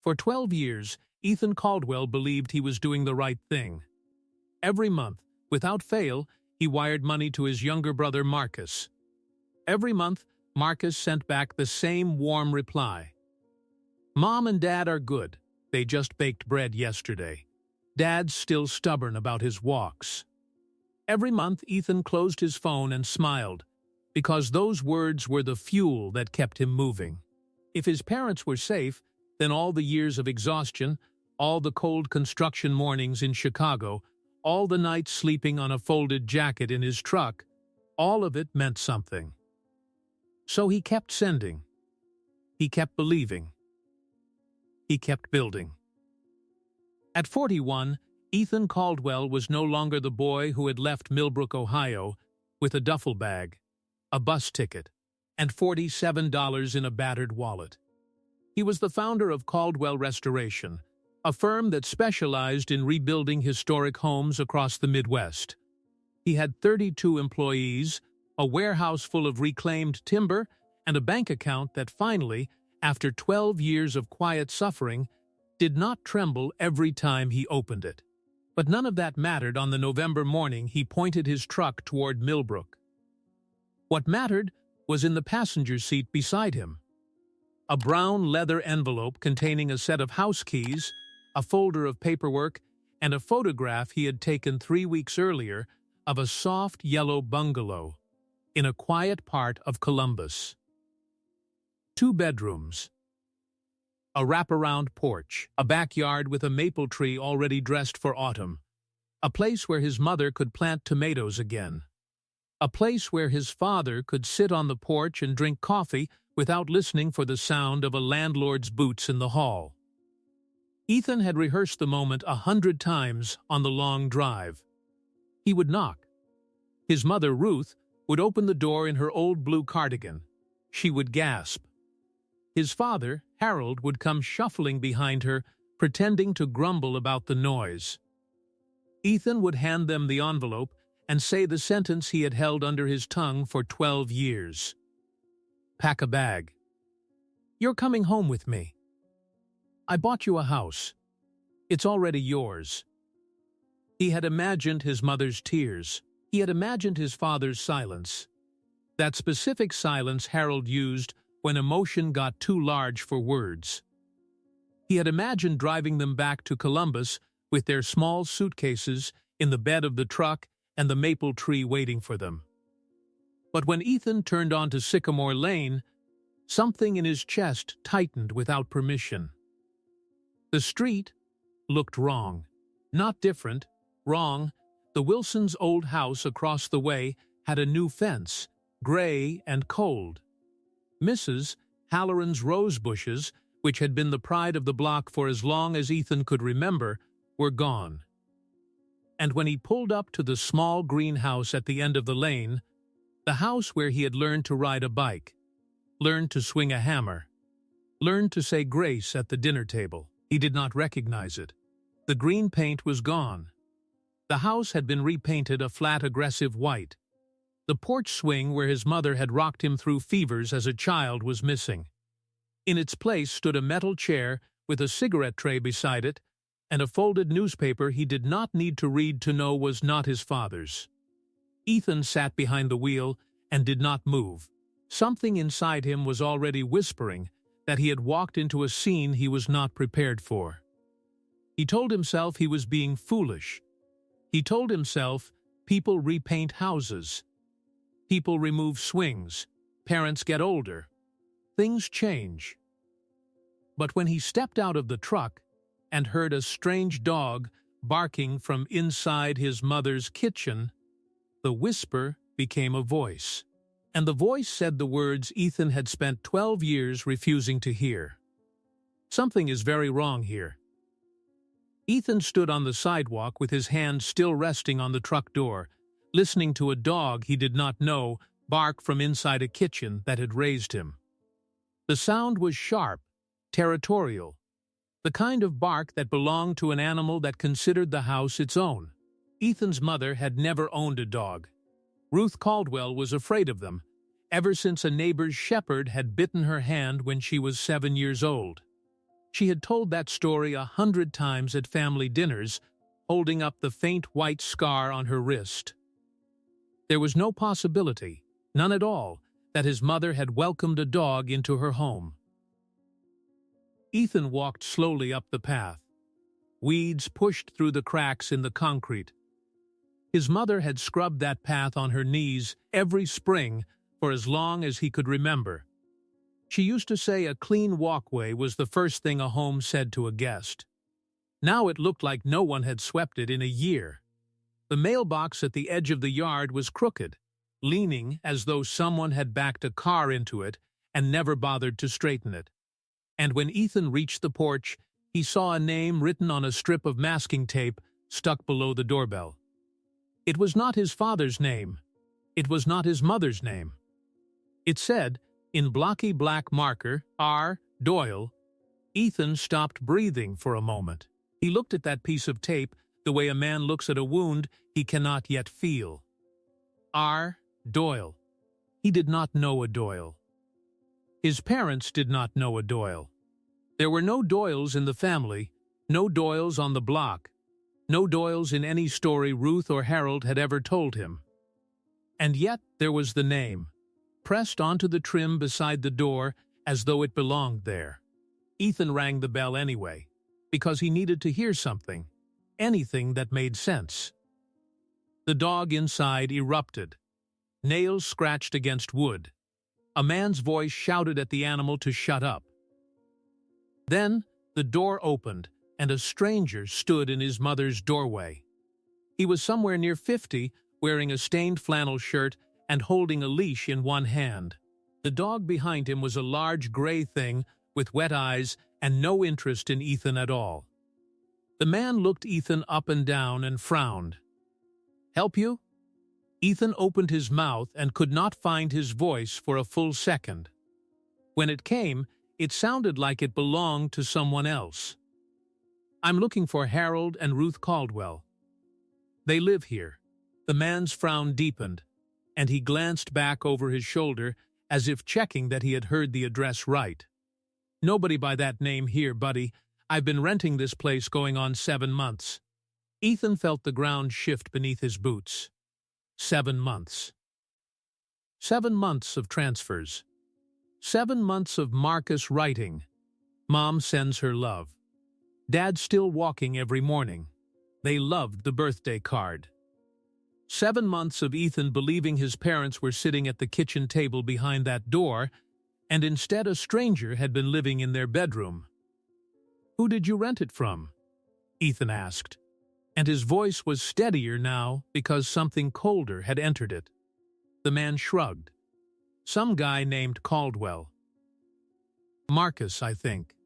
For 12 years, Ethan Caldwell believed he was doing the right thing. Every month, without fail, he wired money to his younger brother Marcus. Every month, Marcus sent back the same warm reply. "Mom and Dad are good. They just baked bread yesterday. Dad's still stubborn about his walks." Every month, Ethan closed his phone and smiled, because those words were the fuel that kept him moving. If his parents were safe, then all the years of exhaustion, all the cold construction mornings in Chicago, all the nights sleeping on a folded jacket in his truck, all of it meant something. So he kept sending. He kept believing. He kept building. At 41, Ethan Caldwell was no longer the boy who had left Millbrook, Ohio, with a duffel bag, a bus ticket, and $47 in a battered wallet. He was the founder of Caldwell Restoration, a firm that specialized in rebuilding historic homes across the Midwest. He had 32 employees, a warehouse full of reclaimed timber, and a bank account that finally, after 12 years of quiet suffering, did not tremble every time he opened it. But none of that mattered on the November morning he pointed his truck toward Millbrook. What mattered was in the passenger seat beside him. A brown leather envelope containing a set of house keys, a folder of paperwork, and a photograph he had taken 3 weeks earlier of a soft yellow bungalow in a quiet part of Columbus. 2 bedrooms, a wraparound porch, a backyard with a maple tree already dressed for autumn, a place where his mother could plant tomatoes again, a place where his father could sit on the porch and drink coffee without listening for the sound of a landlord's boots in the hall. Ethan had rehearsed the moment 100 times on the long drive. He would knock. His mother, Ruth, would open the door in her old blue cardigan. She would gasp. His father, Harold, would come shuffling behind her, pretending to grumble about the noise. Ethan would hand them the envelope and say the sentence he had held under his tongue for 12 years. "Pack a bag. You're coming home with me. I bought you a house. It's already yours." He had imagined his mother's tears. He had imagined his father's silence. That specific silence Harold used when emotion got too large for words. He had imagined driving them back to Columbus with their small suitcases in the bed of the truck and the maple tree waiting for them. But when Ethan turned onto Sycamore Lane, something in his chest tightened without permission. The street looked wrong. Not different, wrong. The Wilsons' old house across the way had a new fence, gray and cold. Mrs. Halloran's rose bushes, which had been the pride of the block for as long as Ethan could remember, were gone. And when he pulled up to the small greenhouse at the end of the lane, the house where he had learned to ride a bike, learned to swing a hammer, learned to say grace at the dinner table, he did not recognize it. The green paint was gone. The house had been repainted a flat, aggressive white. The porch swing where his mother had rocked him through fevers as a child was missing. In its place stood a metal chair with a cigarette tray beside it and a folded newspaper he did not need to read to know was not his father's. Ethan sat behind the wheel and did not move. Something inside him was already whispering that he had walked into a scene he was not prepared for. He told himself he was being foolish. He told himself people repaint houses. People remove swings. Parents get older. Things change. But when he stepped out of the truck and heard a strange dog barking from inside his mother's kitchen, the whisper became a voice. And the voice said the words Ethan had spent 12 years refusing to hear. "Something is very wrong here." Ethan stood on the sidewalk with his hand still resting on the truck door, listening to a dog he did not know bark from inside a kitchen that had raised him. The sound was sharp, territorial, the kind of bark that belonged to an animal that considered the house its own. Ethan's mother had never owned a dog. Ruth Caldwell was afraid of them, ever since a neighbor's shepherd had bitten her hand when she was 7 years old. She had told that story 100 times at family dinners, holding up the faint white scar on her wrist. There was no possibility, none at all, that his mother had welcomed a dog into her home. Ethan walked slowly up the path. Weeds pushed through the cracks in the concrete. His mother had scrubbed that path on her knees every spring for as long as he could remember. She used to say a clean walkway was the first thing a home said to a guest. Now it looked like no one had swept it in a year. The mailbox at the edge of the yard was crooked, leaning as though someone had backed a car into it and never bothered to straighten it. And when Ethan reached the porch, he saw a name written on a strip of masking tape stuck below the doorbell. It was not his father's name. It was not his mother's name. It said, in blocky black marker, R. Doyle. Ethan stopped breathing for a moment. He looked at that piece of tape the way a man looks at a wound he cannot yet feel. R. Doyle. He did not know a Doyle. His parents did not know a Doyle. There were no Doyles in the family, no Doyles on the block, no Doyles in any story Ruth or Harold had ever told him. And yet there was the name, pressed onto the trim beside the door as though it belonged there. Ethan rang the bell anyway, because he needed to hear something, anything that made sense. The dog inside erupted. Nails scratched against wood. A man's voice shouted at the animal to shut up. Then the door opened, and a stranger stood in his mother's doorway. He was somewhere near 50, wearing a stained flannel shirt and holding a leash in one hand. The dog behind him was a large gray thing with wet eyes and no interest in Ethan at all. The man looked Ethan up and down and frowned. "Help you?" Ethan opened his mouth and could not find his voice for a full second. When it came, it sounded like it belonged to someone else. "I'm looking for Harold and Ruth Caldwell. They live here." The man's frown deepened, and he glanced back over his shoulder as if checking that he had heard the address right. "Nobody by that name here, buddy. I've been renting this place going on 7 months. Ethan felt the ground shift beneath his boots. 7 months. 7 months of transfers. 7 months of Marcus writing. Mom sends her love. Dad still walking every morning. They loved the birthday card. 7 months of Ethan believing his parents were sitting at the kitchen table behind that door, and instead a stranger had been living in their bedroom. "Who did you rent it from?" Ethan asked, and his voice was steadier now because something colder had entered it. The man shrugged. "Some guy named Caldwell. Marcus, I think.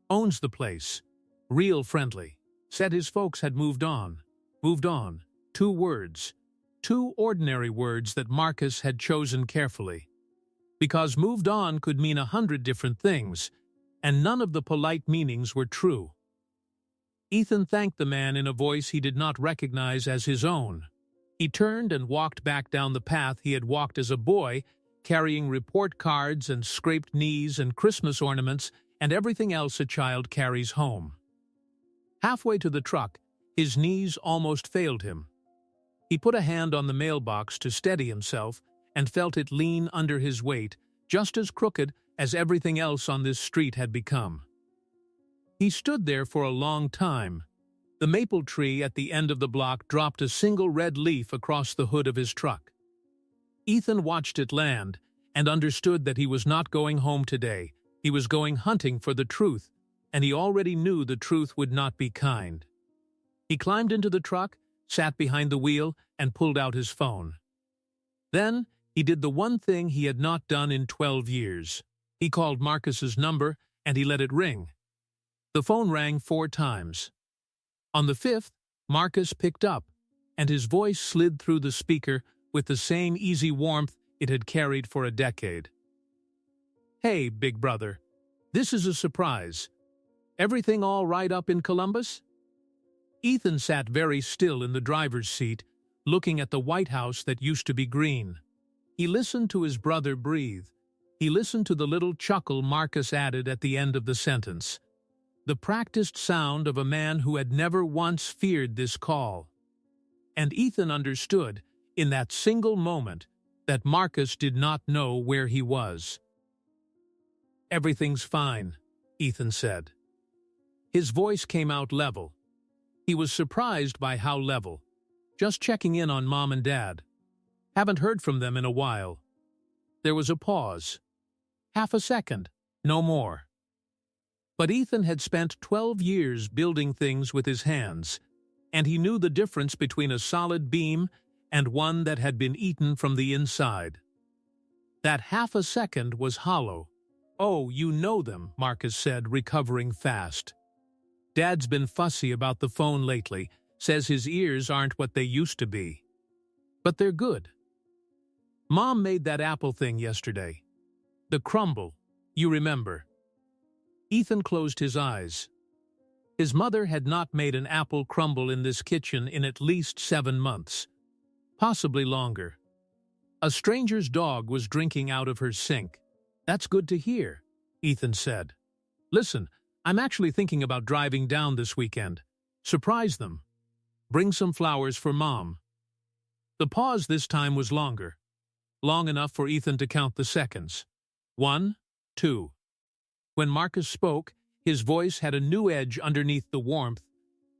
Owns the place. Real friendly. Said his folks had moved on. Moved on. 2 words. 2 ordinary words that Marcus had chosen carefully. Because moved on could mean 100 different things, and none of the polite meanings were true. Ethan thanked the man in a voice he did not recognize as his own. He turned and walked back down the path he had walked as a boy, carrying report cards and scraped knees and Christmas ornaments and everything else a child carries home. Halfway to the truck, his knees almost failed him. He put a hand on the mailbox to steady himself and felt it lean under his weight, just as crooked as everything else on this street had become. He stood there for a long time. The maple tree at the end of the block dropped a single red leaf across the hood of his truck. Ethan watched it land and understood that he was not going home today. He was going hunting for the truth, and he already knew the truth would not be kind. He climbed into the truck, sat behind the wheel, and pulled out his phone. Then he did the one thing he had not done in 12 years. He called Marcus's number, and he let it ring. The phone rang 4 times. On the 5th, Marcus picked up, and his voice slid through the speaker with the same easy warmth it had carried for a decade. "Hey, big brother. This is a surprise. Everything all right up in Columbus?" Ethan sat very still in the driver's seat, looking at the White House that used to be green. He listened to his brother breathe. He listened to the little chuckle Marcus added at the end of the sentence. the practiced sound of a man who had never once feared this call. And Ethan understood, in that single moment, that Marcus did not know where he was. "Everything's fine," Ethan said. His voice came out level. He was surprised by how level. "Just checking in on Mom and Dad. Haven't heard from them in a while." There was a pause. Half a second, no more. But Ethan had spent 12 years building things with his hands, and he knew the difference between a solid beam and one that had been eaten from the inside. That half a second was hollow. "Oh, you know them," Marcus said, recovering fast. "Dad's been fussy about the phone lately, says his ears aren't what they used to be. But they're good. Mom made that apple thing yesterday. The crumble, you remember." Ethan closed his eyes. His mother had not made an apple crumble in this kitchen in at least 7 months, possibly longer. A stranger's dog was drinking out of her sink. "That's good to hear," Ethan said. "Listen, I'm actually thinking about driving down this weekend. Surprise them. Bring some flowers for Mom." The pause this time was longer, long enough for Ethan to count the seconds. 1, 2. When Marcus spoke, his voice had a new edge underneath the warmth,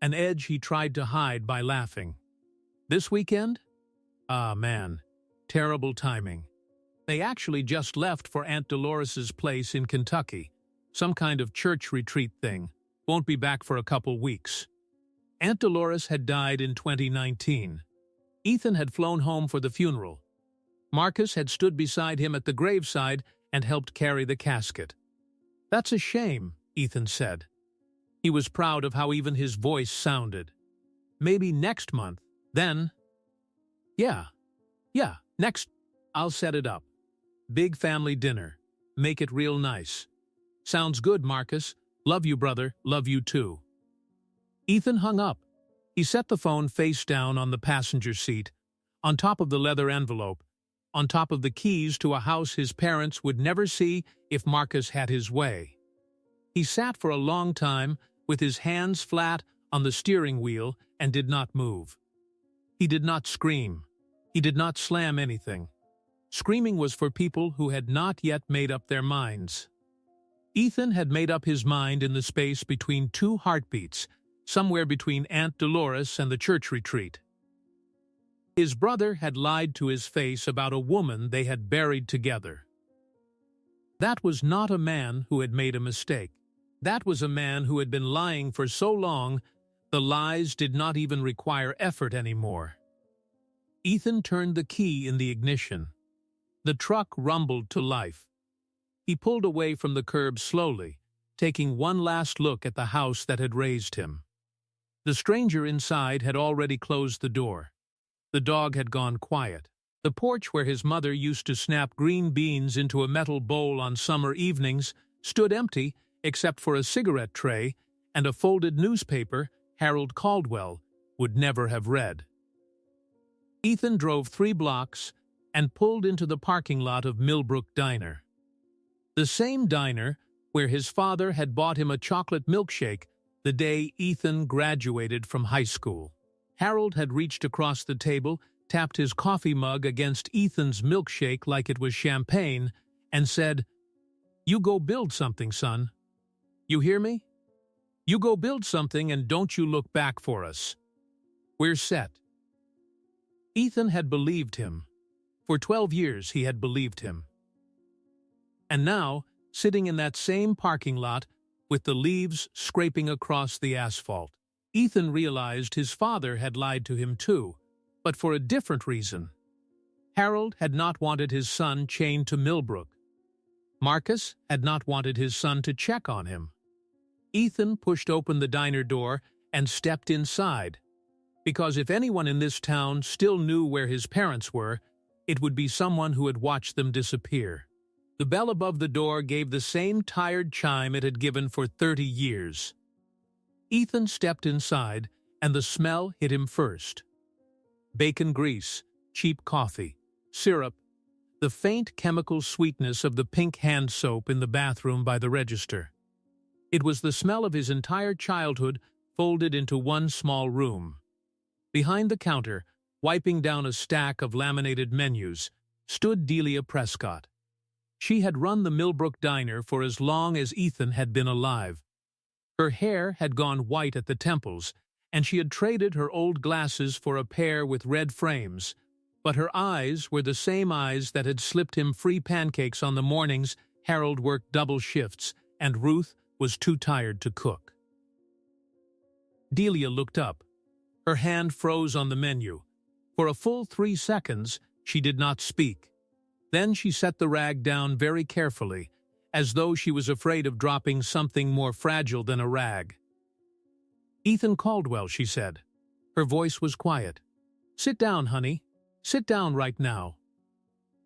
an edge he tried to hide by laughing. "This weekend? Ah, man, terrible timing. They actually just left for Aunt Dolores's place in Kentucky, some kind of church retreat thing. Won't be back for a couple weeks." Aunt Dolores had died in 2019. Ethan had flown home for the funeral. Marcus had stood beside him at the graveside and helped carry the casket. "That's a shame," Ethan said. He was proud of how even his voice sounded. "Maybe next month, then." Yeah, next. I'll set it up. Big family dinner. Make it real nice." "Sounds good, Marcus. Love you, brother. Love you too." Ethan hung up. He set the phone face down on the passenger seat, on top of the leather envelope, on top of the keys to a house his parents would never see if Marcus had his way. He sat for a long time with his hands flat on the steering wheel and did not move. He did not scream. He did not slam anything. Screaming was for people who had not yet made up their minds. Ethan had made up his mind in the space between 2 heartbeats, somewhere between Aunt Dolores and the church retreat. His brother had lied to his face about a woman they had buried together. That was not a man who had made a mistake. That was a man who had been lying for so long, the lies did not even require effort anymore. Ethan turned the key in the ignition. The truck rumbled to life. He pulled away from the curb slowly, taking one last look at the house that had raised him. The stranger inside had already closed the door. The dog had gone quiet. The porch where his mother used to snap green beans into a metal bowl on summer evenings stood empty except for a cigarette tray and a folded newspaper Harold Caldwell would never have read. Ethan drove 3 blocks and pulled into the parking lot of Millbrook Diner. The same diner where his father had bought him a chocolate milkshake the day Ethan graduated from high school. Harold had reached across the table, tapped his coffee mug against Ethan's milkshake like it was champagne, and said, "You go build something, son. You hear me? You go build something and don't you look back for us. We're set." Ethan had believed him. For 12 years he had believed him. And now, sitting in that same parking lot, with the leaves scraping across the asphalt, Ethan realized his father had lied to him too, but for a different reason. Harold had not wanted his son chained to Millbrook. Marcus had not wanted his son to check on him. Ethan pushed open the diner door and stepped inside, because if anyone in this town still knew where his parents were, it would be someone who had watched them disappear. The bell above the door gave the same tired chime it had given for 30 years. Ethan stepped inside, and the smell hit him first. Bacon grease, cheap coffee, syrup, the faint chemical sweetness of the pink hand soap in the bathroom by the register. It was the smell of his entire childhood folded into one small room. Behind the counter, wiping down a stack of laminated menus, stood Delia Prescott. She had run the Millbrook Diner for as long as Ethan had been alive. Her hair had gone white at the temples, and she had traded her old glasses for a pair with red frames, but her eyes were the same eyes that had slipped him free pancakes on the mornings Harold worked double shifts and Ruth was too tired to cook. Delia looked up. Her hand froze on the menu. For a full 3 seconds, she did not speak. Then she set the rag down very carefully, as though she was afraid of dropping something more fragile than a rag. "Ethan Caldwell," she said. Her voice was quiet. "Sit down, honey. Sit down right now."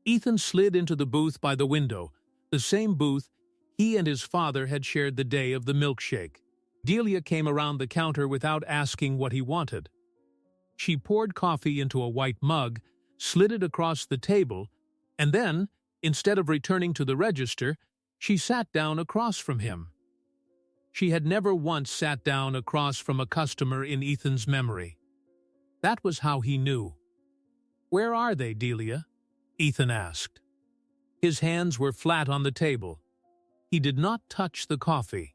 Ethan slid into the booth by the window, the same booth he and his father had shared the day of the milkshake. Delia came around the counter without asking what he wanted. She poured coffee into a white mug, slid it across the table, and then, instead of returning to the register, she sat down across from him. She had never once sat down across from a customer in Ethan's memory. That was how he knew. "Where are they, Delia?" Ethan asked. His hands were flat on the table. He did not touch the coffee.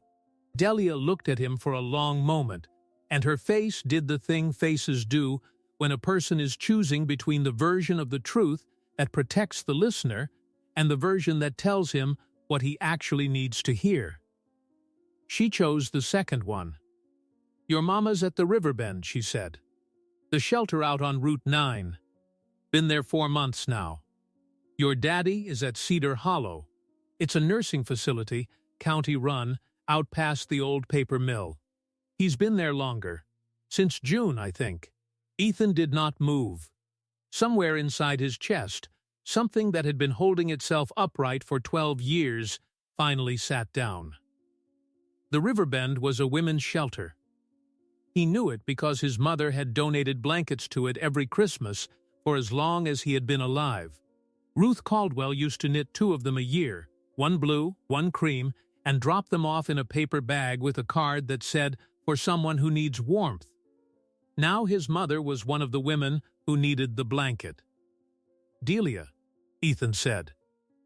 Delia looked at him for a long moment, and her face did the thing faces do when a person is choosing between the version of the truth that protects the listener and the version that tells him what he actually needs to hear. She chose the second one. "Your mama's at the Riverbend," she said. "The shelter out on Route 9. Been there 4 months now. Your daddy is at Cedar Hollow. It's a nursing facility, county-run, out past the old paper mill. He's been there longer. Since June, I think." Ethan did not move. Somewhere inside his chest, something that had been holding itself upright for 12 years finally sat down. The Riverbend was a women's shelter. He knew it because his mother had donated blankets to it every Christmas for as long as he had been alive. Ruth Caldwell used to knit 2 of them a year, one blue, one cream, and drop them off in a paper bag with a card that said, "For someone who needs warmth." Now his mother was one of the women who needed the blanket. "Delia," Ethan said.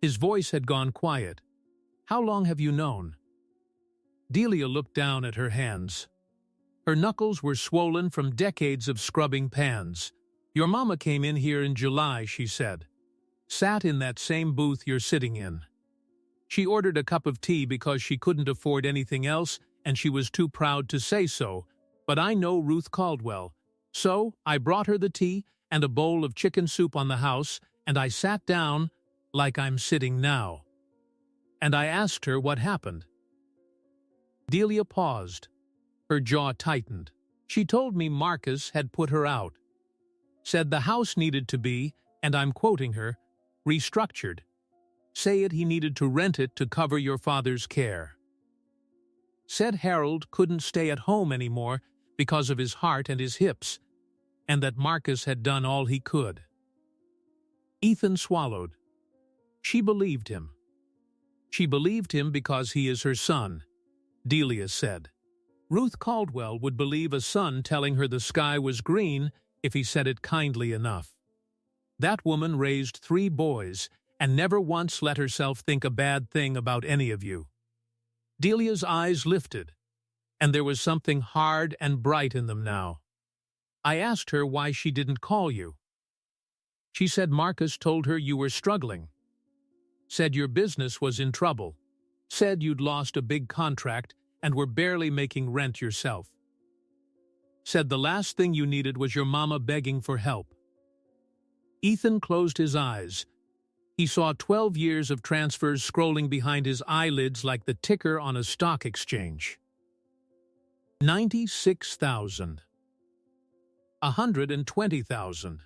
His voice had gone quiet. "How long have you known?" Delia looked down at her hands. Her knuckles were swollen from decades of scrubbing pans. "Your mama came in here in July," she said. "Sat in that same booth you're sitting in. She ordered a cup of tea because she couldn't afford anything else and she was too proud to say so, but I know Ruth Caldwell. So I brought her the tea and a bowl of chicken soup on the house, and I sat down like I'm sitting now. And I asked her what happened." Delia paused. Her jaw tightened. "She told me Marcus had put her out. Said the house needed to be, and I'm quoting her, restructured. Say it he needed to rent it to cover your father's care. Said Harold couldn't stay at home anymore because of his heart and his hips, and that Marcus had done all he could." Ethan swallowed. She believed him. "She believed him because he is her son," Delia said. "Ruth Caldwell would believe a son telling her the sky was green if he said it kindly enough. That woman raised 3 boys and never once let herself think a bad thing about any of you." Delia's eyes lifted, and there was something hard and bright in them now. "I asked her why she didn't call you. She said Marcus told her you were struggling. Said your business was in trouble. Said you'd lost a big contract and were barely making rent yourself. Said the last thing you needed was your mama begging for help." Ethan closed his eyes. He saw 12 years of transfers scrolling behind his eyelids like the ticker on a stock exchange. 96,000. 120,000.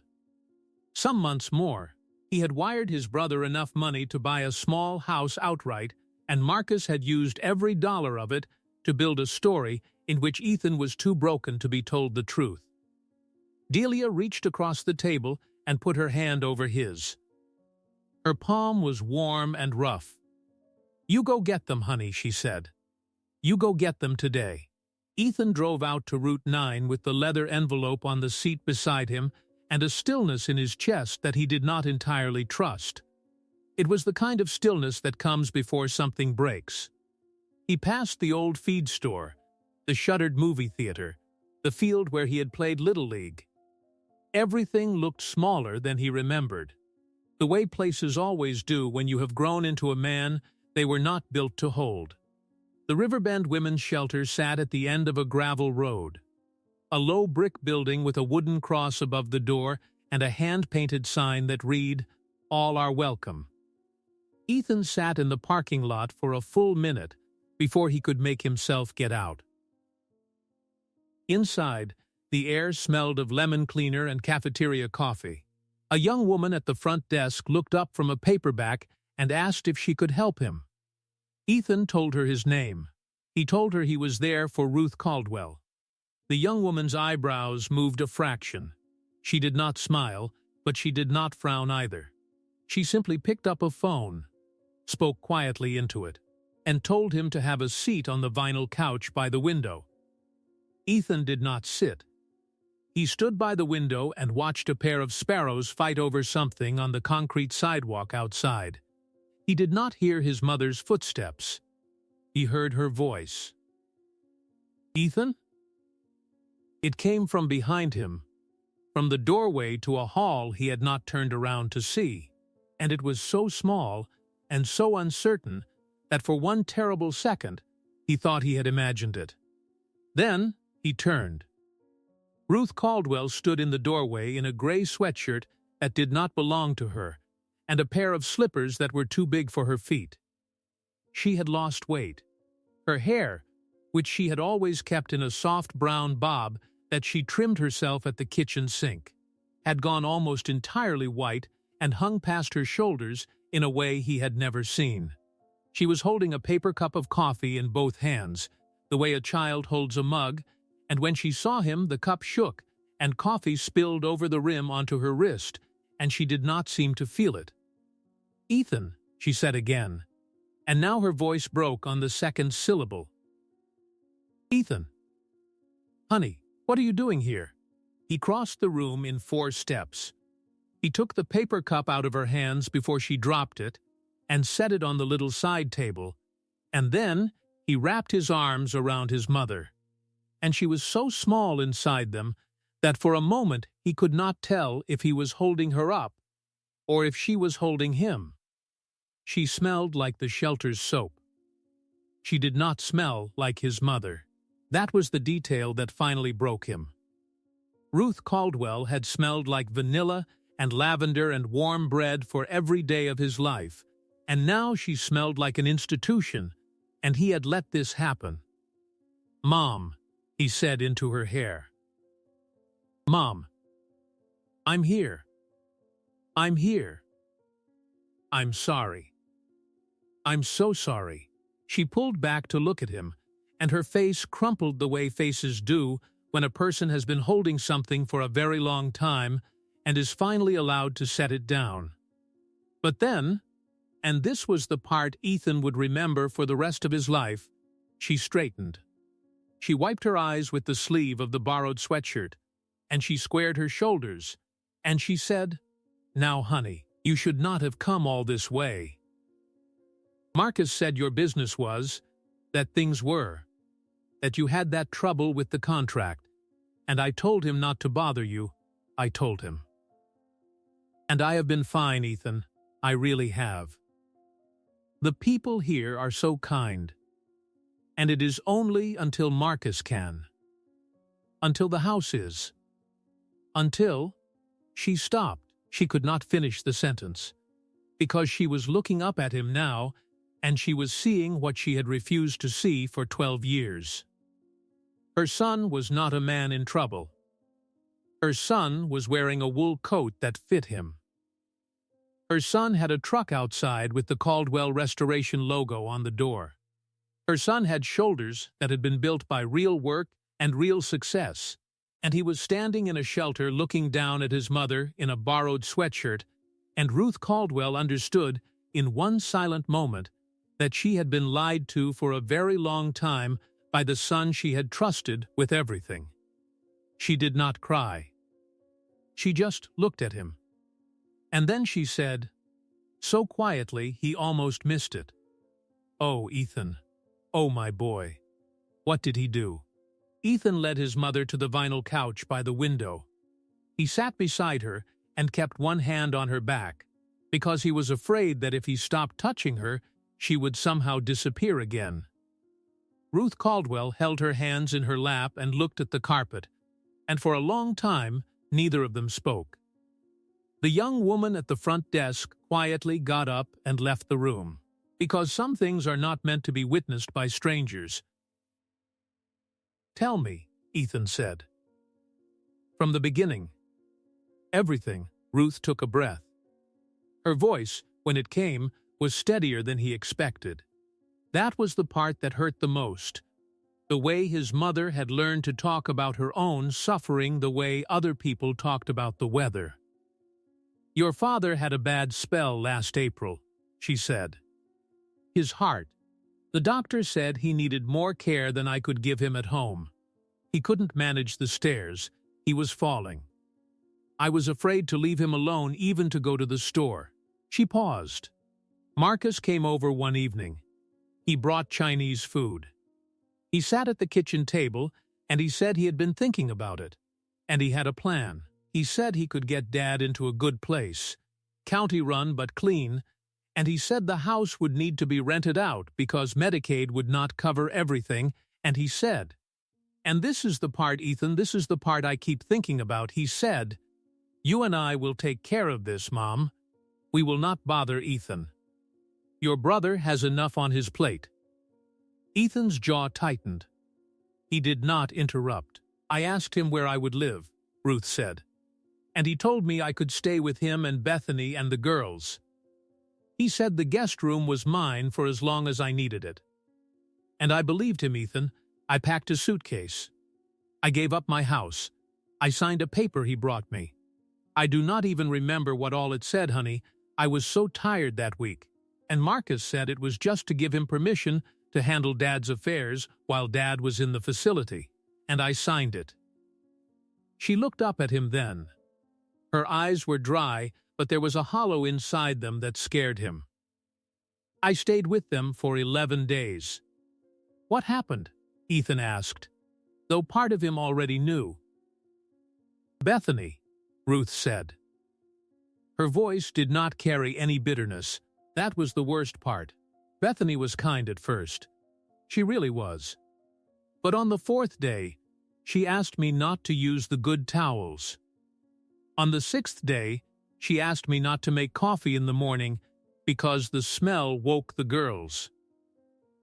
Some months more. He had wired his brother enough money to buy a small house outright, and Marcus had used every dollar of it to build a story in which Ethan was too broken to be told the truth. Delia reached across the table and put her hand over his. Her palm was warm and rough. "You go get them, honey," she said. You go get them today." Ethan drove out to Route 9 with the leather envelope on the seat beside him and a stillness in his chest that he did not entirely trust. It was the kind of stillness that comes before something breaks. He passed the old feed store, the shuttered movie theater, the field where he had played Little League. Everything looked smaller than he remembered. The way places always do when you have grown into a man they were not built to hold. The Riverbend Women's Shelter sat at the end of a gravel road. A low brick building with a wooden cross above the door and a hand-painted sign that read, "All are welcome." Ethan sat in the parking lot for a full minute before he could make himself get out. Inside, the air smelled of lemon cleaner and cafeteria coffee. A young woman at the front desk looked up from a paperback and asked if she could help him. Ethan told her his name. He told her he was there for Ruth Caldwell. The young woman's eyebrows moved a fraction. She did not smile, but she did not frown either. She simply picked up a phone, spoke quietly into it, and told him to have a seat on the vinyl couch by the window. Ethan did not sit. He stood by the window and watched a pair of sparrows fight over something on the concrete sidewalk outside. He did not hear his mother's footsteps. He heard her voice. "Ethan?" It came from behind him, from the doorway to a hall he had not turned around to see, and it was so small and so uncertain that for one terrible second he thought he had imagined it. Then he turned. Ruth Caldwell stood in the doorway in a gray sweatshirt that did not belong to her, and a pair of slippers that were too big for her feet. She had lost weight. Her hair, which she had always kept in a soft brown bob that she trimmed herself at the kitchen sink, had gone almost entirely white and hung past her shoulders in a way he had never seen. She was holding a paper cup of coffee in both hands, the way a child holds a mug, and when she saw him, the cup shook, and coffee spilled over the rim onto her wrist, and she did not seem to feel it. "Ethan," she said again, and now her voice broke on the second syllable. "Ethan. Honey, what are you doing here?" He crossed the room in 4 steps. He took the paper cup out of her hands before she dropped it and set it on the little side table, and then he wrapped his arms around his mother. And she was so small inside them that for a moment he could not tell if he was holding her up or if she was holding him. She smelled like the shelter's soap. She did not smell like his mother. That was the detail that finally broke him. Ruth Caldwell had smelled like vanilla and lavender and warm bread for every day of his life, and now she smelled like an institution, and he had let this happen. "Mom," he said into her hair. "Mom, I'm here. I'm here. I'm sorry. I'm so sorry." She pulled back to look at him, and her face crumpled the way faces do when a person has been holding something for a very long time and is finally allowed to set it down. But then, and this was the part Ethan would remember for the rest of his life, she straightened. She wiped her eyes with the sleeve of the borrowed sweatshirt, and she squared her shoulders, and she said, "Now, honey, you should not have come all this way. Marcus said your business was, that things were, that you had that trouble with the contract, and I told him not to bother you. I told him. And I have been fine, Ethan. I really have. The people here are so kind. And it is only until Marcus can. Until the house is. Until..." She stopped. She could not finish the sentence, because she was looking up at him now, and she was seeing what she had refused to see for 12 years. Her son was not a man in trouble. Her son was wearing a wool coat that fit him. Her son had a truck outside with the Caldwell Restoration logo on the door. Her son had shoulders that had been built by real work and real success, and he was standing in a shelter looking down at his mother in a borrowed sweatshirt, and Ruth Caldwell understood, in one silent moment, that she had been lied to for a very long time by the son she had trusted with everything. She did not cry. She just looked at him. And then she said, so quietly he almost missed it, "Oh, Ethan. Oh, my boy. What did he do?" Ethan led his mother to the vinyl couch by the window. He sat beside her and kept one hand on her back, because he was afraid that if he stopped touching her, she would somehow disappear again. Ruth Caldwell held her hands in her lap and looked at the carpet, and for a long time neither of them spoke. The young woman at the front desk quietly got up and left the room, because some things are not meant to be witnessed by strangers. "Tell me," Ethan said. "From the beginning." "Everything." Ruth took a breath. Her voice, when it came, was steadier than he expected. That was the part that hurt the most. The way his mother had learned to talk about her own suffering the way other people talked about the weather. "Your father had a bad spell last April," she said. "His heart. The doctor said he needed more care than I could give him at home. He couldn't manage the stairs. He was falling. I was afraid to leave him alone even to go to the store." She paused. "Marcus came over one evening. He brought Chinese food. He sat at the kitchen table, and he said he had been thinking about it, and he had a plan. He said he could get Dad into a good place, county-run but clean, and he said the house would need to be rented out because Medicaid would not cover everything, and he said, and this is the part, Ethan, this is the part I keep thinking about, he said, 'You and I will take care of this, Mom. We will not bother Ethan. Your brother has enough on his plate.'" Ethan's jaw tightened. He did not interrupt. "I asked him where I would live," Ruth said, "and he told me I could stay with him and Bethany and the girls. He said the guest room was mine for as long as I needed it. And I believed him, Ethan. I packed a suitcase. I gave up my house. I signed a paper he brought me. I do not even remember what all it said, honey. I was so tired that week. And Marcus said it was just to give him permission to handle Dad's affairs while Dad was in the facility. And I signed it." She looked up at him then. Her eyes were dry, but there was a hollow inside them that scared him. "I stayed with them for 11 days. "What happened?" Ethan asked, though part of him already knew. "Bethany," Ruth said. Her voice did not carry any bitterness. That was the worst part. Bethany was kind at first. She really was. But on the 4th day, she asked me not to use the good towels. On the 6th day, she asked me not to make coffee in the morning because the smell woke the girls.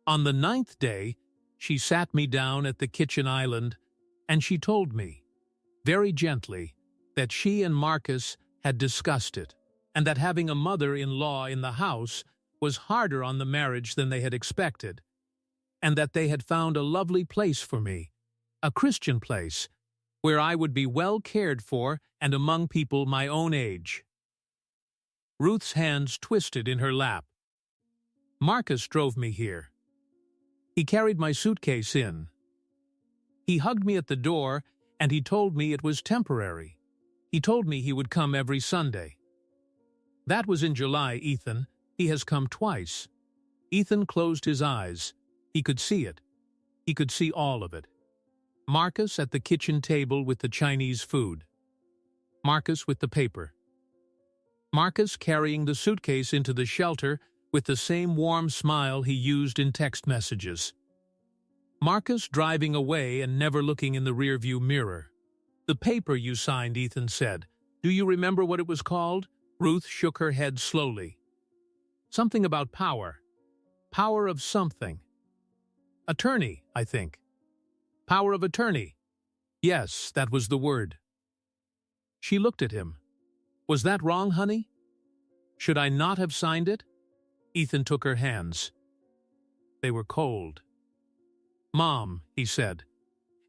On the 9th day, she sat me down at the kitchen island, and she told me, very gently, that she and Marcus had discussed it, and that having a mother-in-law in the house was harder on the marriage than they had expected, and that they had found a lovely place for me, a Christian place, where I would be well cared for and among people my own age. Ruth's hands twisted in her lap. "Marcus drove me here. He carried my suitcase in. He hugged me at the door, and he told me it was temporary. He told me he would come every Sunday. That was in July, Ethan. He has come twice." Ethan closed his eyes. He could see it. He could see all of it. Marcus at the kitchen table with the Chinese food. Marcus with the paper. Marcus carrying the suitcase into the shelter with the same warm smile he used in text messages. Marcus driving away and never looking in the rearview mirror. "The paper you signed," Ethan said. "Do you remember what it was called?" Ruth shook her head slowly. "Something about power. Power of something. Attorney, I think. Power of attorney. Yes, that was the word." She looked at him. "Was that wrong, honey? Should I not have signed it?" Ethan took her hands. They were cold. "Mom," he said,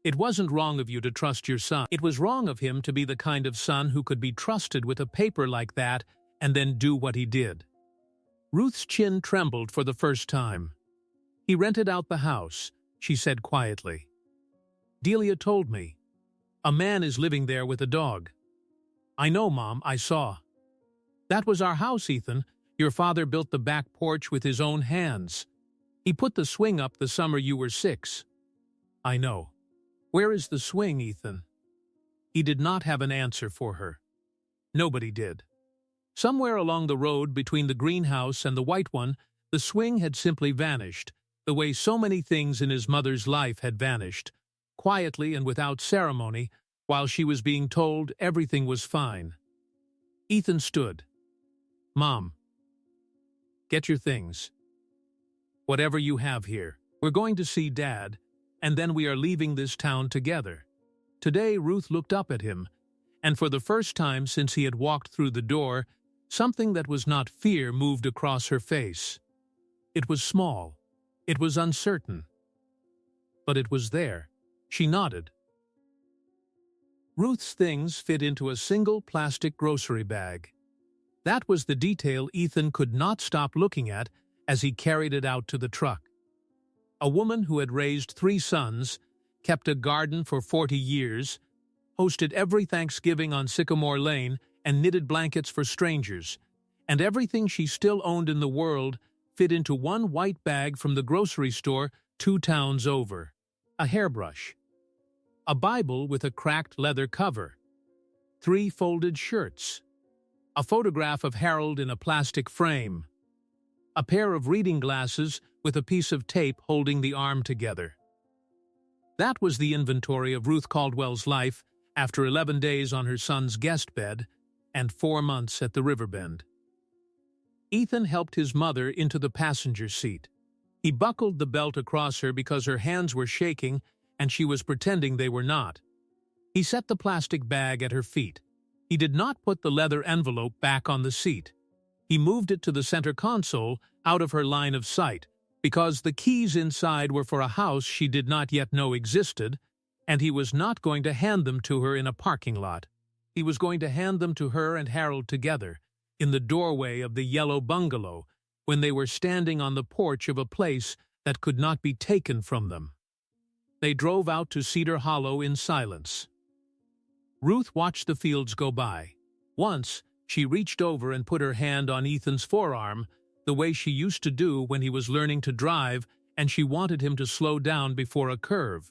"it wasn't wrong of you to trust your son. It was wrong of him to be the kind of son who could be trusted with a paper like that and then do what he did." Ruth's chin trembled for the first time. "He rented out the house," she said quietly. "Delia told me. A man is living there with a dog." "I know, Mom, I saw." "That was our house, Ethan. Your father built the back porch with his own hands. He put the swing up the summer you were 6. "I know. Where is the swing, Ethan?" He did not have an answer for her. Nobody did. Somewhere along the road between the greenhouse and the white one, the swing had simply vanished, the way so many things in his mother's life had vanished, quietly and without ceremony, while she was being told everything was fine. Ethan stood. "Mom, get your things. Whatever you have here. We're going to see Dad, and then we are leaving this town together." Today Ruth looked up at him, and for the first time since he had walked through the door, something that was not fear moved across her face. It was small. It was uncertain. But it was there. She nodded. Ruth's things fit into a single plastic grocery bag. That was the detail Ethan could not stop looking at as he carried it out to the truck. A woman who had raised 3 sons, kept a garden for 40 years, hosted every Thanksgiving on Sycamore Lane, and knitted blankets for strangers, and everything she still owned in the world fit into one white bag from the grocery store 2 towns over. A hairbrush. A Bible with a cracked leather cover. 3 folded shirts. A photograph of Harold in a plastic frame. A pair of reading glasses with a piece of tape holding the arm together. That was the inventory of Ruth Caldwell's life after 11 days on her son's guest bed and 4 months at the Riverbend. Ethan helped his mother into the passenger seat. He buckled the belt across her because her hands were shaking and she was pretending they were not. He set the plastic bag at her feet. He did not put the leather envelope back on the seat. He moved it to the center console, out of her line of sight, because the keys inside were for a house she did not yet know existed, and he was not going to hand them to her in a parking lot. He was going to hand them to her and Harold together, in the doorway of the yellow bungalow, when they were standing on the porch of a place that could not be taken from them. They drove out to Cedar Hollow in silence. Ruth watched the fields go by. Once, she reached over and put her hand on Ethan's forearm, the way she used to do when he was learning to drive and she wanted him to slow down before a curve.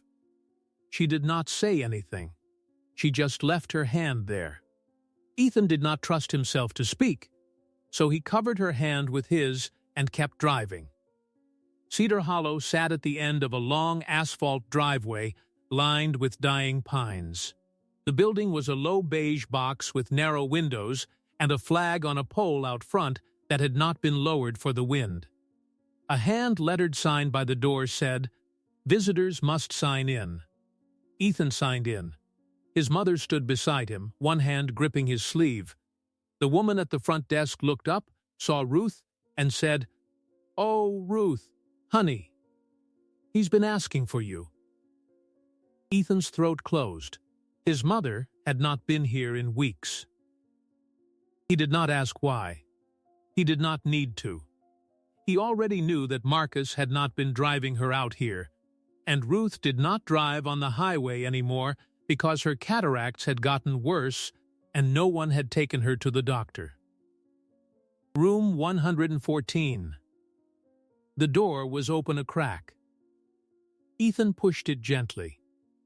She did not say anything. She just left her hand there. Ethan did not trust himself to speak, so he covered her hand with his and kept driving. Cedar Hollow sat at the end of a long asphalt driveway lined with dying pines. The building was a low beige box with narrow windows and a flag on a pole out front that had not been lowered for the wind. A hand-lettered sign by the door said, "Visitors must sign in." Ethan signed in. His mother stood beside him, one hand gripping his sleeve. The woman at the front desk looked up, saw Ruth, and said, "Oh, Ruth, honey, he's been asking for you." Ethan's throat closed. His mother had not been here in weeks. He did not ask why. He did not need to. He already knew that Marcus had not been driving her out here, and Ruth did not drive on the highway anymore because her cataracts had gotten worse and no one had taken her to the doctor. Room 114. The door was open a crack. Ethan pushed it gently.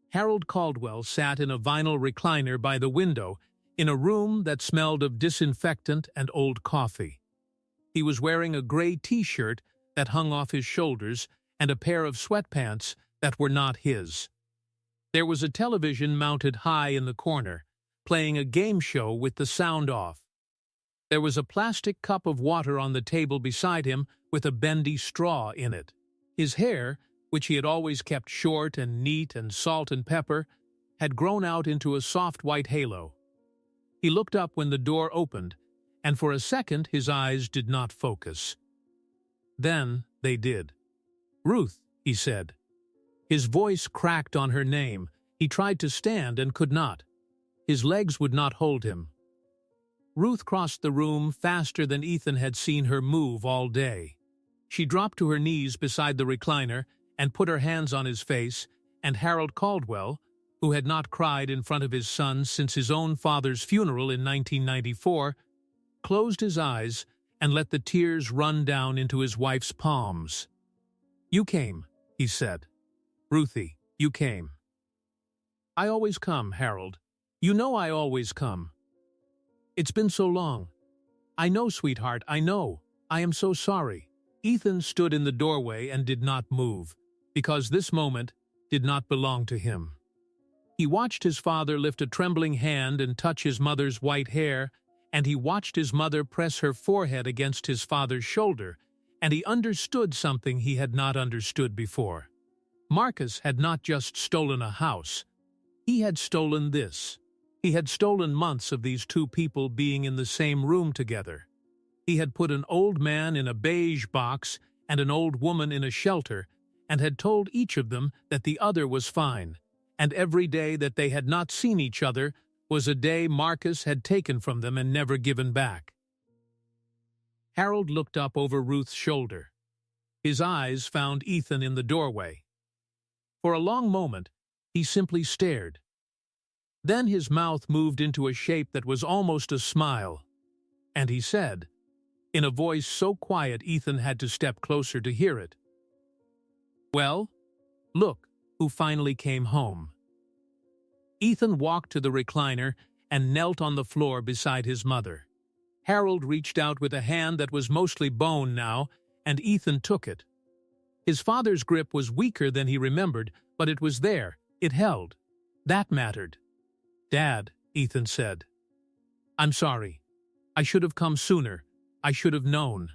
Harold Caldwell sat in a vinyl recliner by the window in a room that smelled of disinfectant and old coffee. He was wearing a gray t-shirt that hung off his shoulders and a pair of sweatpants that were not his. There was a television mounted high in the corner, playing a game show with the sound off. There was a plastic cup of water on the table beside him with a bendy straw in it. His hair, which he had always kept short and neat and salt and pepper, had grown out into a soft white halo. He looked up when the door opened, and for a second his eyes did not focus. Then they did. "Ruth," he said. His voice cracked on her name. He tried to stand and could not. His legs would not hold him. Ruth crossed the room faster than Ethan had seen her move all day. She dropped to her knees beside the recliner and put her hands on his face, and Harold Caldwell, who had not cried in front of his son since his own father's funeral in 1994, closed his eyes and let the tears run down into his wife's palms. "You came," he said. "Ruthie, you came." "I always come, Harold. You know I always come. It's been so long." "I know, sweetheart, I know. I am so sorry." Ethan stood in the doorway and did not move, because this moment did not belong to him. He watched his father lift a trembling hand and touch his mother's white hair, and he watched his mother press her forehead against his father's shoulder, and he understood something he had not understood before. Marcus had not just stolen a house. He had stolen this. He had stolen months of these two people being in the same room together. He had put an old man in a beige box and an old woman in a shelter, and had told each of them that the other was fine, and every day that they had not seen each other was a day Marcus had taken from them and never given back. Harold looked up over Ruth's shoulder. His eyes found Ethan in the doorway. For a long moment, he simply stared. Then his mouth moved into a shape that was almost a smile, and he said, in a voice so quiet Ethan had to step closer to hear it, "Well, look who finally came home." Ethan walked to the recliner and knelt on the floor beside his mother. Harold reached out with a hand that was mostly bone now, and Ethan took it. His father's grip was weaker than he remembered, but it was there, it held. That mattered. "Dad," Ethan said. "I'm sorry. I should have come sooner. I should have known."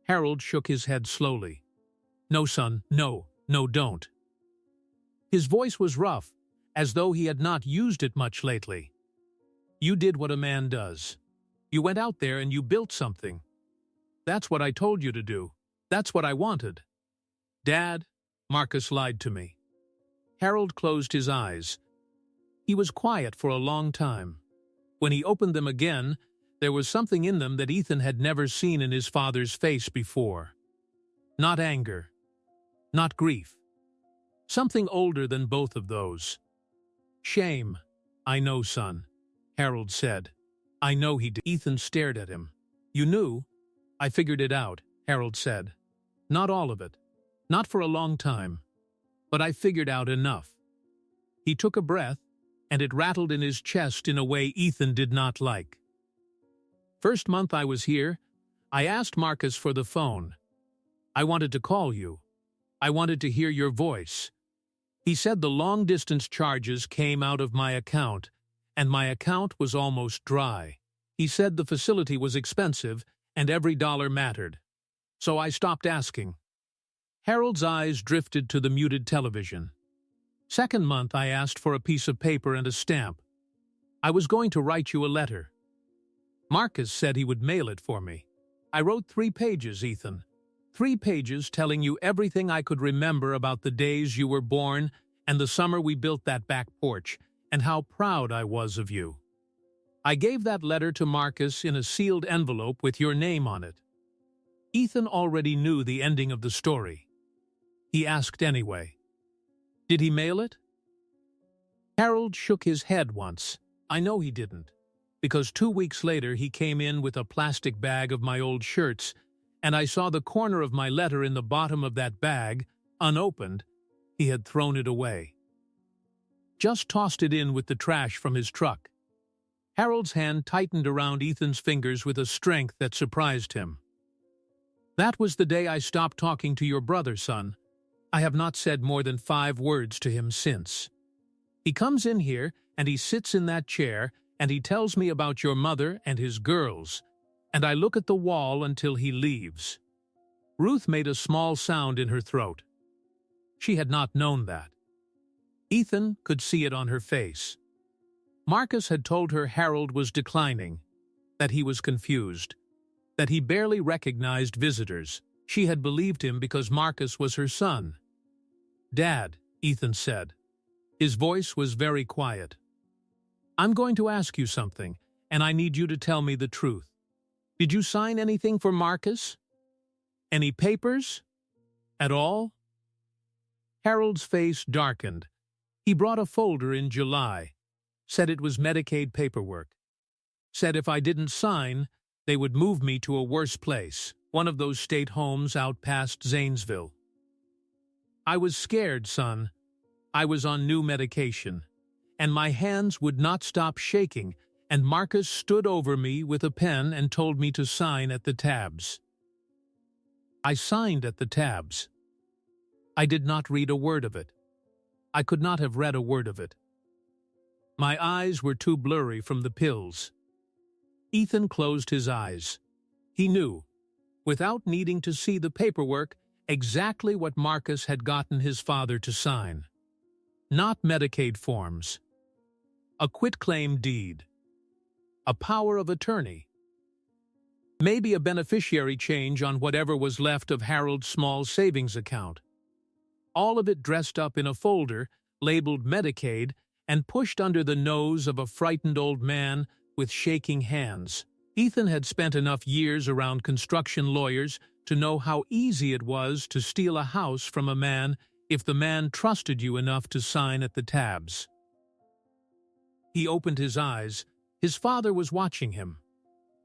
Harold shook his head slowly. "No, son, no, don't." His voice was rough, as though he had not used it much lately. "You did what a man does. You went out there and you built something. That's what I told you to do. That's what I wanted." "Dad, Marcus lied to me." Harold closed his eyes. He was quiet for a long time. When he opened them again, there was something in them that Ethan had never seen in his father's face before. Not anger. Not grief. Something older than both of those. "Shame. I know, son," Harold said. "I know he did." Ethan stared at him. "You knew?" "I figured it out," Harold said. "Not all of it. Not for a long time. But I figured out enough." He took a breath, and it rattled in his chest in a way Ethan did not like. "First month I was here, I asked Marcus for the phone. I wanted to call you. I wanted to hear your voice. He said the long-distance charges came out of my account, and my account was almost dry. He said the facility was expensive, and every dollar mattered. So I stopped asking." Harold's eyes drifted to the muted television. "Second month I asked for a piece of paper and a stamp. I was going to write you a letter. Marcus said he would mail it for me. I wrote 3 pages, Ethan. 3 pages telling you everything I could remember about the days you were born and the summer we built that back porch, and how proud I was of you. I gave that letter to Marcus in a sealed envelope with your name on it." Ethan already knew the ending of the story. He asked anyway, "Did he mail it?" Harold shook his head once. "I know he didn't, because 2 weeks later he came in with a plastic bag of my old shirts, and I saw the corner of my letter in the bottom of that bag, unopened. He had thrown it away. Just tossed it in with the trash from his truck." Harold's hand tightened around Ethan's fingers with a strength that surprised him. "That was the day I stopped talking to your brother, son. I have not said more than 5 words to him since. He comes in here, and he sits in that chair, and he tells me about your mother and his girls, and I look at the wall until he leaves." Ruth made a small sound in her throat. She had not known that. Ethan could see it on her face. Marcus had told her Harold was declining, that he was confused, that he barely recognized visitors. She had believed him because Marcus was her son. "Dad," Ethan said. His voice was very quiet. "I'm going to ask you something, and I need you to tell me the truth. Did you sign anything for Marcus? Any papers? At all?" Harold's face darkened. He brought a folder in July, said it was Medicaid paperwork, said if I didn't sign, they would move me to a worse place, one of those state homes out past Zanesville. I was scared, son. I was on new medication, and my hands would not stop shaking, and Marcus stood over me with a pen and told me to sign at the tabs. I signed at the tabs. I did not read a word of it. I could not have read a word of it. My eyes were too blurry from the pills. Ethan closed his eyes. He knew, without needing to see the paperwork, exactly what Marcus had gotten his father to sign. Not Medicaid forms. A quitclaim deed. A power of attorney. Maybe a beneficiary change on whatever was left of Harold's small savings account. All of it dressed up in a folder, labeled Medicaid, and pushed under the nose of a frightened old man with shaking hands. Ethan had spent enough years around construction lawyers to know how easy it was to steal a house from a man if the man trusted you enough to sign at the tabs. He opened his eyes. His father was watching him.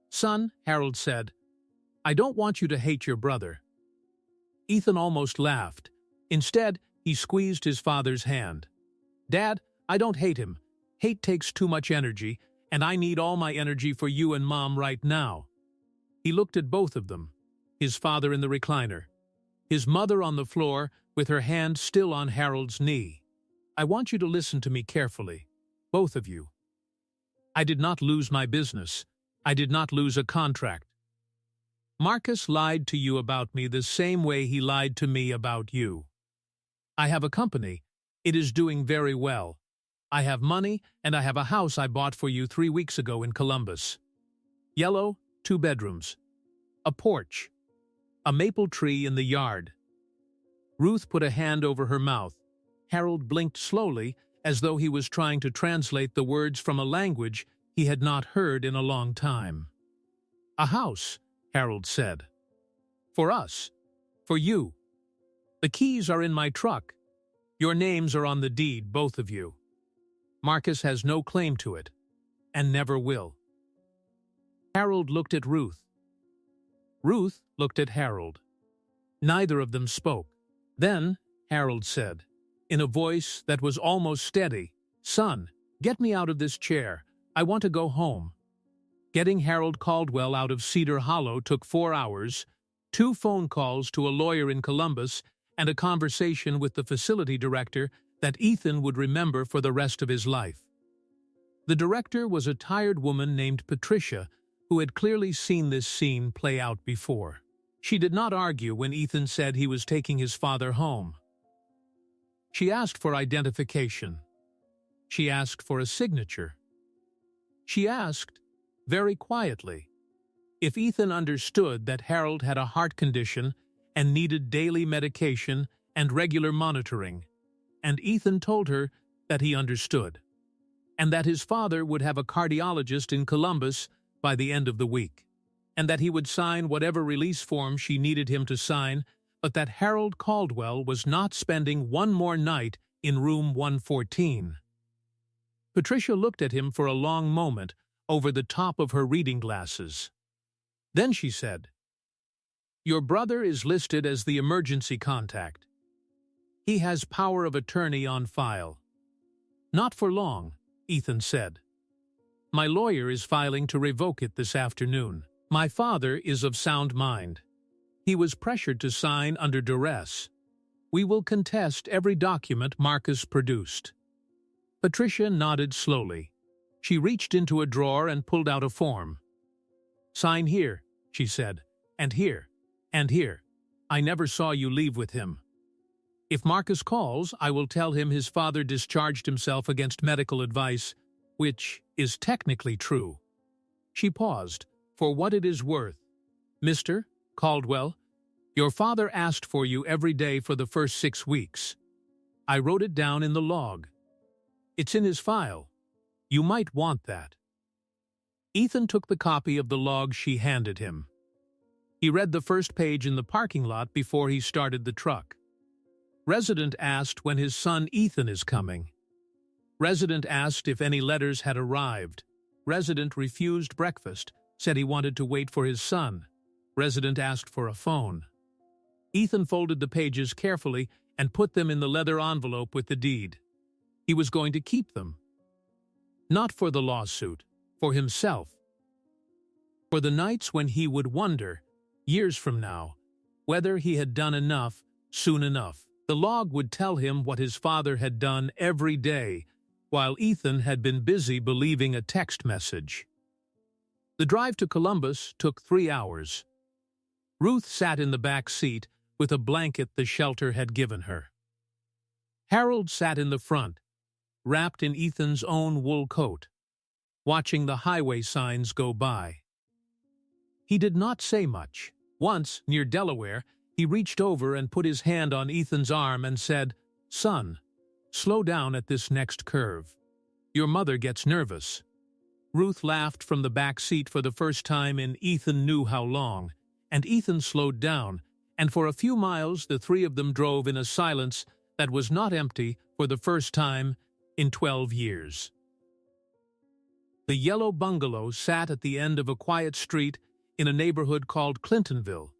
"Son," Harold said, "I don't want you to hate your brother." Ethan almost laughed. Instead, he squeezed his father's hand. "Dad, I don't hate him. Hate takes too much energy, and I need all my energy for you and Mom right now." He looked at both of them, his father in the recliner, his mother on the floor with her hand still on Harold's knee. "I want you to listen to me carefully, both of you. I did not lose my business. I did not lose a contract. Marcus lied to you about me the same way he lied to me about you. I have a company. It is doing very well. I have money, and I have a house I bought for you 3 weeks ago in Columbus. Yellow, 2 bedrooms. A porch. A maple tree in the yard." Ruth put a hand over her mouth. Harold blinked slowly, as though he was trying to translate the words from a language he had not heard in a long time. "A house," Harold said. "For us. For you. The keys are in my truck. Your names are on the deed, both of you. Marcus has no claim to it, and never will." Harold looked at Ruth. Ruth looked at Harold. Neither of them spoke. Then Harold said, in a voice that was almost steady, "Son, get me out of this chair. I want to go home." Getting Harold Caldwell out of Cedar Hollow took 4 hours, 2 phone calls to a lawyer in Columbus, and a conversation with the facility director that Ethan would remember for the rest of his life. The director was a tired woman named Patricia, who had clearly seen this scene play out before. She did not argue when Ethan said he was taking his father home. She asked for identification. She asked for a signature. She asked, very quietly, if Ethan understood that Harold had a heart condition and needed daily medication and regular monitoring, and Ethan told her that he understood, and that his father would have a cardiologist in Columbus by the end of the week, and that he would sign whatever release form she needed him to sign, but that Harold Caldwell was not spending one more night in room 114. Patricia looked at him for a long moment over the top of her reading glasses. Then she said, "Your brother is listed as the emergency contact. He has power of attorney on file." "Not for long," Ethan said. "My lawyer is filing to revoke it this afternoon. My father is of sound mind. He was pressured to sign under duress. We will contest every document Marcus produced." Patricia nodded slowly. She reached into a drawer and pulled out a form. "Sign here," she said, "and here, and here. I never saw you leave with him. If Marcus calls, I will tell him his father discharged himself against medical advice, which is technically true." She paused. "For what it is worth, Mr. Caldwell, your father asked for you every day for the first 6 weeks. I wrote it down in the log. It's in his file. You might want that." Ethan took the copy of the log she handed him. He read the first page in the parking lot before he started the truck. Resident asked when his son Ethan is coming. Resident asked if any letters had arrived. Resident refused breakfast, said he wanted to wait for his son. Resident asked for a phone. Ethan folded the pages carefully and put them in the leather envelope with the deed. He was going to keep them. Not for the lawsuit, for himself. For the nights when he would wonder, years from now, whether he had done enough soon enough. The log would tell him what his father had done every day, while Ethan had been busy believing a text message. The drive to Columbus took 3 hours. Ruth sat in the back seat with a blanket the shelter had given her. Harold sat in the front, wrapped in Ethan's own wool coat, watching the highway signs go by. He did not say much. Once, near Delaware, he reached over and put his hand on Ethan's arm and said, "Son, slow down at this next curve. Your mother gets nervous." Ruth laughed from the back seat for the first time in Ethan knew how long, and Ethan slowed down, and for a few miles the three of them drove in a silence that was not empty for the first time in 12 years. The yellow bungalow sat at the end of a quiet street in a neighborhood called Clintonville.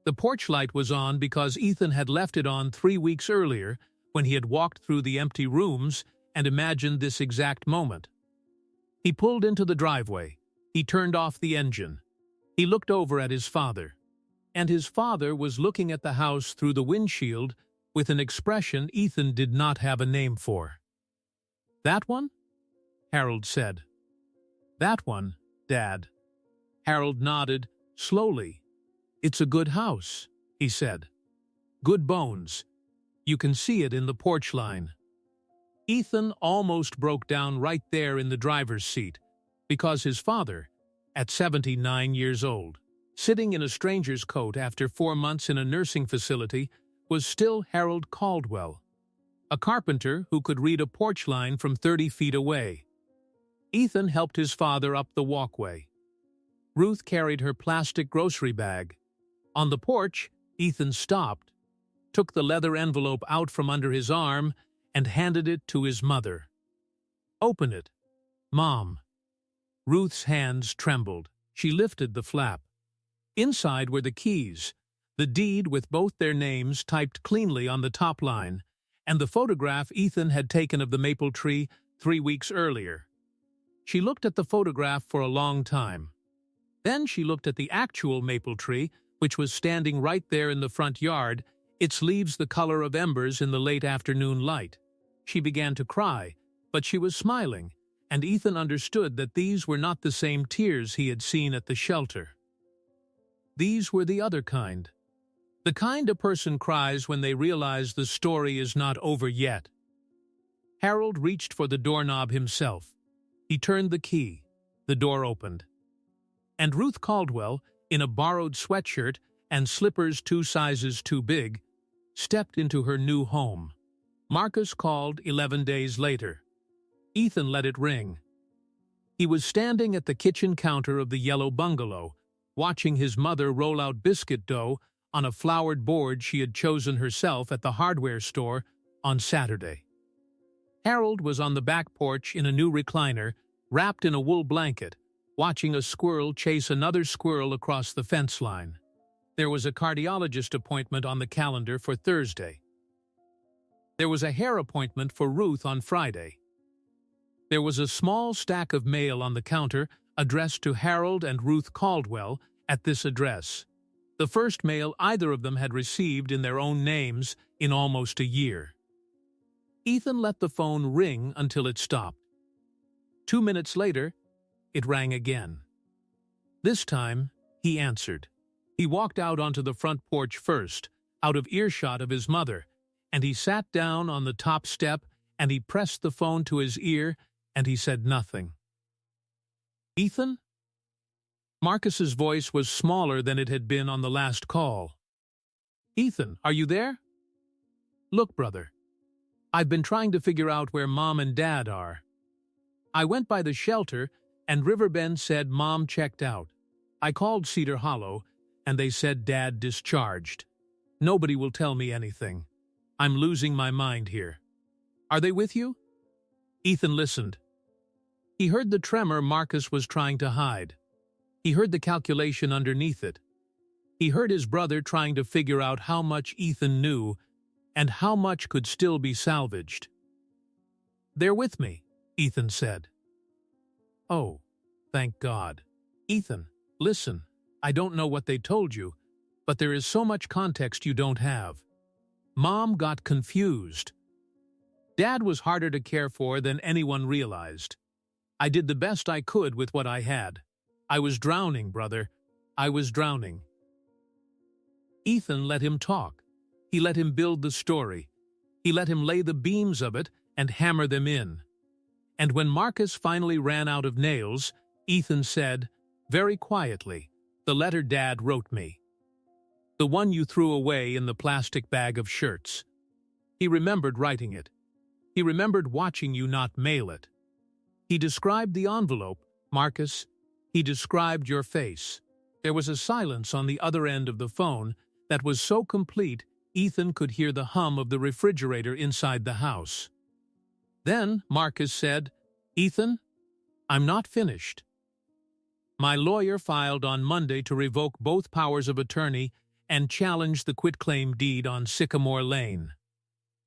The porch light was on because Ethan had left it on 3 weeks earlier when he had walked through the empty rooms and imagined this exact moment. He pulled into the driveway. He turned off the engine. He looked over at his father. And his father was looking at the house through the windshield with an expression Ethan did not have a name for. "That one?" Harold said. "That one, Dad." Harold nodded, slowly. "It's a good house," he said. "Good bones. You can see it in the porch line." Ethan almost broke down right there in the driver's seat, because his father, at 79 years old, sitting in a stranger's coat after 4 months in a nursing facility, was still Harold Caldwell, a carpenter who could read a porch line from 30 feet away. Ethan helped his father up the walkway. Ruth carried her plastic grocery bag. On the porch, Ethan stopped, took the leather envelope out from under his arm, and handed it to his mother. "Open it, Mom." Ruth's hands trembled. She lifted the flap. Inside were the keys, the deed with both their names typed cleanly on the top line, and the photograph Ethan had taken of the maple tree 3 weeks earlier. She looked at the photograph for a long time. Then she looked at the actual maple tree, which was standing right there in the front yard, its leaves the color of embers in the late afternoon light. She began to cry, but she was smiling, and Ethan understood that these were not the same tears he had seen at the shelter. These were the other kind. The kind a person cries when they realize the story is not over yet. Harold reached for the doorknob himself. He turned the key. The door opened. And Ruth Caldwell, in a borrowed sweatshirt and slippers 2 sizes too big, stepped into her new home. Marcus called 11 days later. Ethan let it ring. He was standing at the kitchen counter of the yellow bungalow, watching his mother roll out biscuit dough on a floured board she had chosen herself at the hardware store on Saturday. Harold was on the back porch in a new recliner, wrapped in a wool blanket, watching a squirrel chase another squirrel across the fence line. There was a cardiologist appointment on the calendar for Thursday. There was a hair appointment for Ruth on Friday. There was a small stack of mail on the counter addressed to Harold and Ruth Caldwell at this address, the first mail either of them had received in their own names in almost a year. Ethan let the phone ring until it stopped. 2 minutes later, it rang again. This time, he answered. He walked out onto the front porch first, out of earshot of his mother, and he sat down on the top step and he pressed the phone to his ear and he said nothing. "Ethan?" Marcus's voice was smaller than it had been on the last call. "Ethan, are you there?" "Look, brother, I've been trying to figure out where Mom and Dad are. I went by the shelter, And Riverbend said Mom checked out. I called Cedar Hollow, and they said Dad discharged. Nobody will tell me anything. I'm losing my mind here. Are they with you? Ethan listened. He heard the tremor Marcus was trying to hide. He heard the calculation underneath it. He heard his brother trying to figure out how much Ethan knew and how much could still be salvaged. They're with me, Ethan said. Oh, thank God. Ethan, listen, I don't know what they told you, but there is so much context you don't have. Mom got confused. Dad was harder to care for than anyone realized. I did the best I could with what I had. I was drowning, brother. I was drowning. Ethan let him talk. He let him build the story. He let him lay the beams of it and hammer them in. And when Marcus finally ran out of nails, Ethan said, very quietly, the letter Dad wrote me. The one you threw away in the plastic bag of shirts. He remembered writing it. He remembered watching you not mail it. He described the envelope, Marcus. He described your face. There was a silence on the other end of the phone that was so complete Ethan could hear the hum of the refrigerator inside the house. Then Marcus said, Ethan, I'm not finished. My lawyer filed on Monday to revoke both powers of attorney and challenge the quitclaim deed on Sycamore Lane.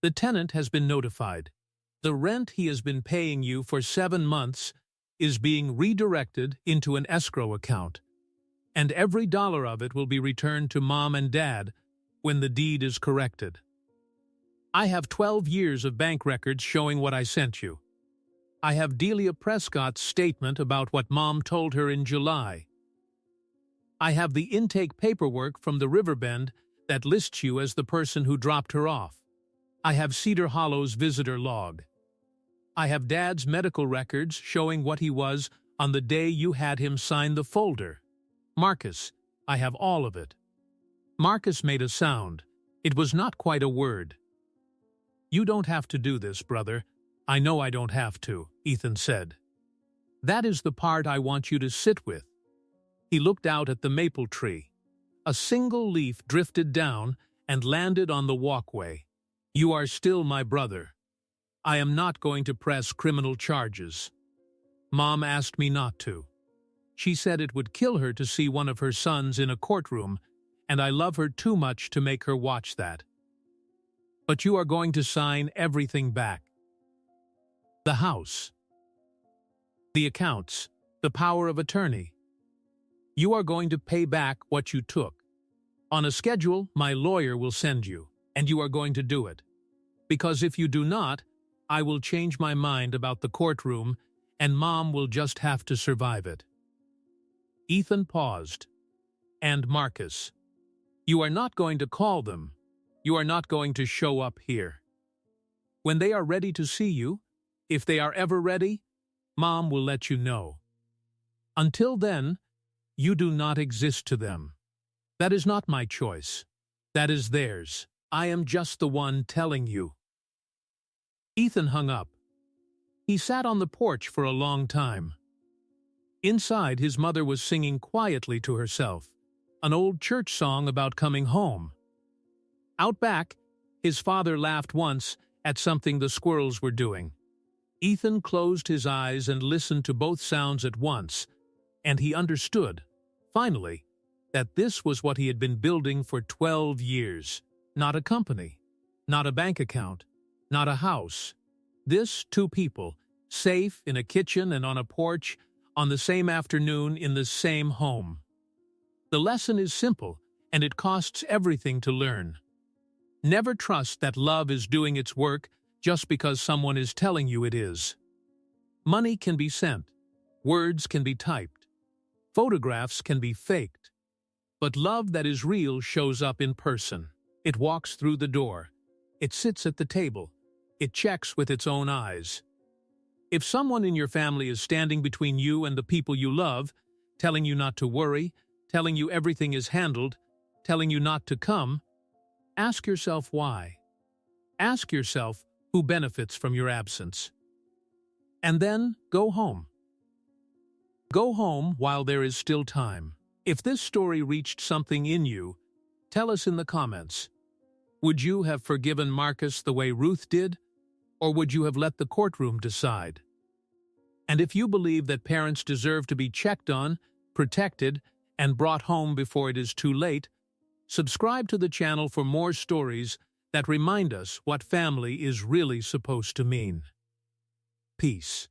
The tenant has been notified. The rent he has been paying you for 7 months is being redirected into an escrow account, and every dollar of it will be returned to Mom and Dad when the deed is corrected. I have 12 years of bank records showing what I sent you. I have Delia Prescott's statement about what Mom told her in July. I have the intake paperwork from the Riverbend that lists you as the person who dropped her off. I have Cedar Hollow's visitor log. I have Dad's medical records showing what he was on the day you had him sign the folder. Marcus, I have all of it. Marcus made a sound. It was not quite a word. You don't have to do this, brother. I know I don't have to, Ethan said. That is the part I want you to sit with. He looked out at the maple tree. A single leaf drifted down and landed on the walkway. You are still my brother. I am not going to press criminal charges. Mom asked me not to. She said it would kill her to see one of her sons in a courtroom, and I love her too much to make her watch that. But you are going to sign everything back. The house, the accounts, the power of attorney. You are going to pay back what you took. On a schedule my lawyer will send you, and you are going to do it. Because if you do not, I will change my mind about the courtroom, and Mom will just have to survive it. Ethan paused. And Marcus, you are not going to call them. You are not going to show up here. When they are ready to see you, if they are ever ready, Mom will let you know. Until then, you do not exist to them. That is not my choice. That is theirs. I am just the one telling you. Ethan hung up. He sat on the porch for a long time. Inside, his mother was singing quietly to herself, an old church song about coming home. Out back, his father laughed once at something the squirrels were doing. Ethan closed his eyes and listened to both sounds at once, and he understood, finally, that this was what he had been building for 12 years. Not a company, not a bank account, not a house. This, 2 people, safe in a kitchen and on a porch, on the same afternoon in the same home. The lesson is simple, and it costs everything to learn. Never trust that love is doing its work just because someone is telling you it is. Money can be sent, words can be typed, photographs can be faked, but love that is real shows up in person. It walks through the door. It sits at the table. It checks with its own eyes. If someone in your family is standing between you and the people you love, telling you not to worry, telling you everything is handled, telling you not to come, ask yourself why. Ask yourself who benefits from your absence. And then go home. Go home while there is still time. If this story reached something in you, tell us in the comments. Would you have forgiven Marcus the way Ruth did, or would you have let the courtroom decide? And if you believe that parents deserve to be checked on, protected, and brought home before it is too late, subscribe to the channel for more stories that remind us what family is really supposed to mean. Peace.